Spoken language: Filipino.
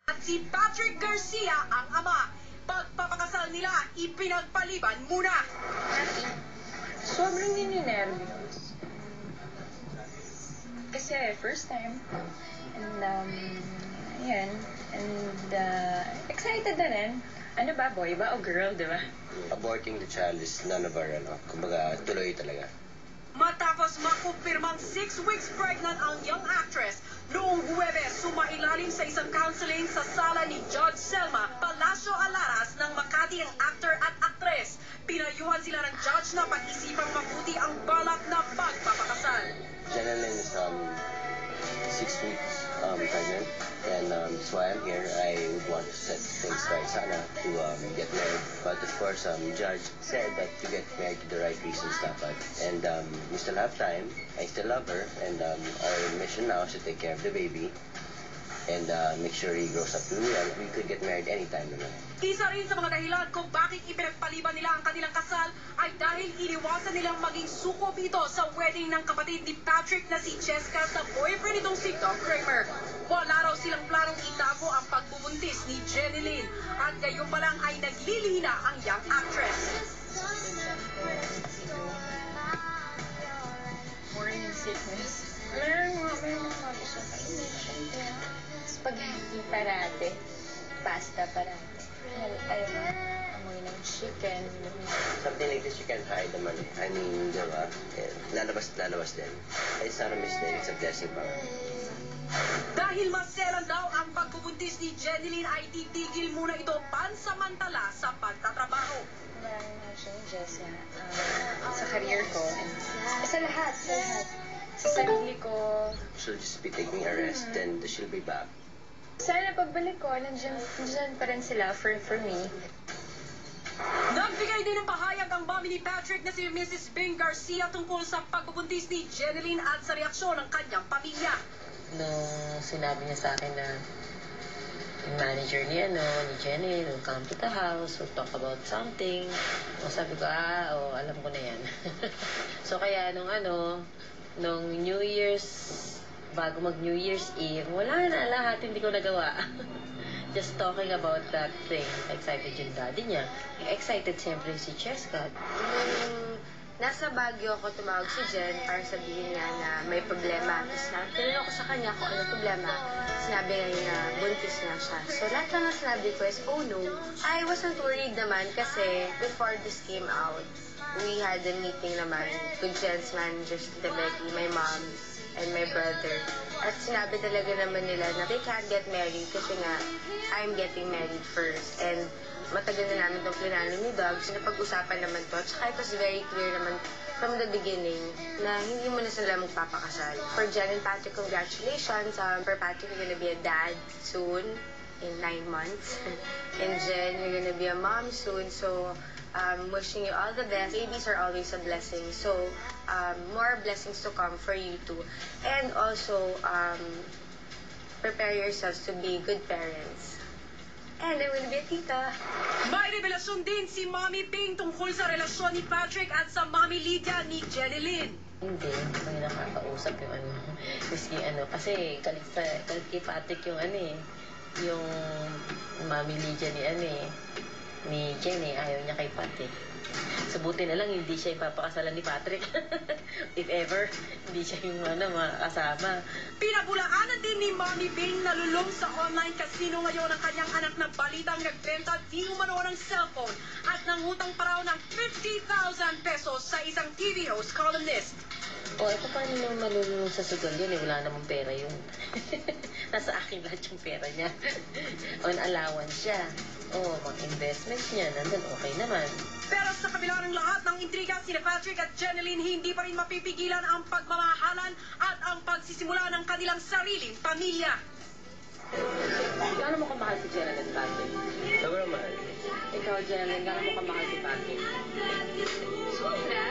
At si Patrick Garcia ang ama. Pagpapakasal nila, ipinagpaliban muna. Sobrang nininervyos. Kasi first time. And, ayan. And, excited na rin. Ano ba, boy ba o girl, di ba? Aborting the child is none of our, kumbaga, tuloy talaga. Matapos makumpirmang 6 weeks pregnant ang young actress, noong Huwebes sumailalim sa isang counseling sa sala ni Judge Selma Palacio Alaras ng Makati ang actor at actress. Pinayuhan sila ng judge na pag-isipang mabuti ang balak na pagpapakasal. Jeneline is 6 weeks pregnant, and that's why I'm here. I would want to set things right sana to get married. But of course, judge said that to get married to the right reasons dapat. And we still have time. I still love her, and our mission now is to take care of the baby and make sure he grows up to me, and we could get married anytime naman. Isa rin sa mga dahilan kung bakit ipinagpaliban nila ang kanilang kasal ay dahil iniwasan nilang maging sukob ito sa wedding ng kapatid ni Patrick na si Jessica sa boyfriend nitong si Doug Kramer. Wala raw silang planong itago ang pagbubuntis ni Jeneline at gayon pa lang ay naglilihina ang young actress. Morning sickness. Meron sabi siya, kainin siya. Spaghetti parate. Pasta parate. Ayaw na, amoy ng chicken. Something like this you can hide naman eh. I mean, di ba? Lalabas din. It's not a mistake, it's a blessing pa. Dahil maselan daw ang pagbubuntis ni Jeneline ay titigil muna ito pansamantala sa pagtatrabaho. Maraming na siya ni Jessa sa career ko. Sa lahat. Sa sarili ko. She'll just be taking a rest and she'll be back. Sana pagbalik ko, nandiyan pa rin sila for me. Nagbigay din ng pahayag ang mami ni Patrick na si Mrs. Bing Garcia tungkol sa pagbubuntis ni Jeneline at sa reaksyon ng kanyang pamilya. Nung sinabi niya sa akin na yung manager ni Jenny will come to the house, will talk about something. O sabi ko, alam ko na yan. So kaya nung New Year's, bago mag New Year's Eve, wala na lahat, hindi ko nagawa. Just talking about that thing. Excited yung daddy niya. Excited siyempre si Cheska. Nasa Baguio ako, tumawag si Jen para sabihin niya na may problema. Tapos tinanong ko sa kanya kung ano problema. Sinabi niya na buntis na siya. So lahat lang na sinabi ko is, oh no. I wasn't worried naman kasi before this came out, we had a meeting naman with Jen's managers, Becky, my mom, and my brother. At sinabi talaga naman nila na they can't get married kasi nga, I'm getting married first. And matagal na namin itong plinano ni Doug. So napag-usapan naman to. Tsaka it was very clear naman from the beginning na hindi mo na sila magpapakasal. For Jen and Patrick, congratulations. For Patrick, you're gonna be a dad soon, in 9 months. And Jen, you're gonna be a mom soon. So, wishing you all the best. Babies are always a blessing. So, more blessings to come for you too. And also, prepare yourselves to be good parents. And I'm gonna be a tita. May revelasyon din si Mami Bing tungkol sa relasyon ni Patrick at sa Mami Lydia ni Jeneline. Hindi ko yung nakakausap yung miski kasi galit kay Patrick yung yung Mami Lydia ni Jenny, ayaw niya kay Patrick. So, buti na lang hindi siya ipapakasalan ni Patrick. If ever, hindi siya yung makakasama. Pinabulaanan din ni Mami Bing na lulong sa online casino ngayon ang kanyang anak na balitang nagbenta di umano ng cellphone at nangutang pa raw ng 50,000 pesos sa isang TV host columnist. Paano naman malulunong sa sugal yun? Wala namang pera yun. Nasa akin lahat yung pera niya. On allowance siya. Mag-investments niya. Nandun, okay naman. Pero sa kabila ng lahat ng intriga, sina Patrick at Jeneline hindi pa rin mapipigilan ang pagmamahalan at ang pagsisimula ng kanilang sariling pamilya. Gaano mo kamahal si Jeneline, Patrick? Sobrang mahal. Ikaw, Jeneline, gaano mo kamahal si Patrick? Sobra.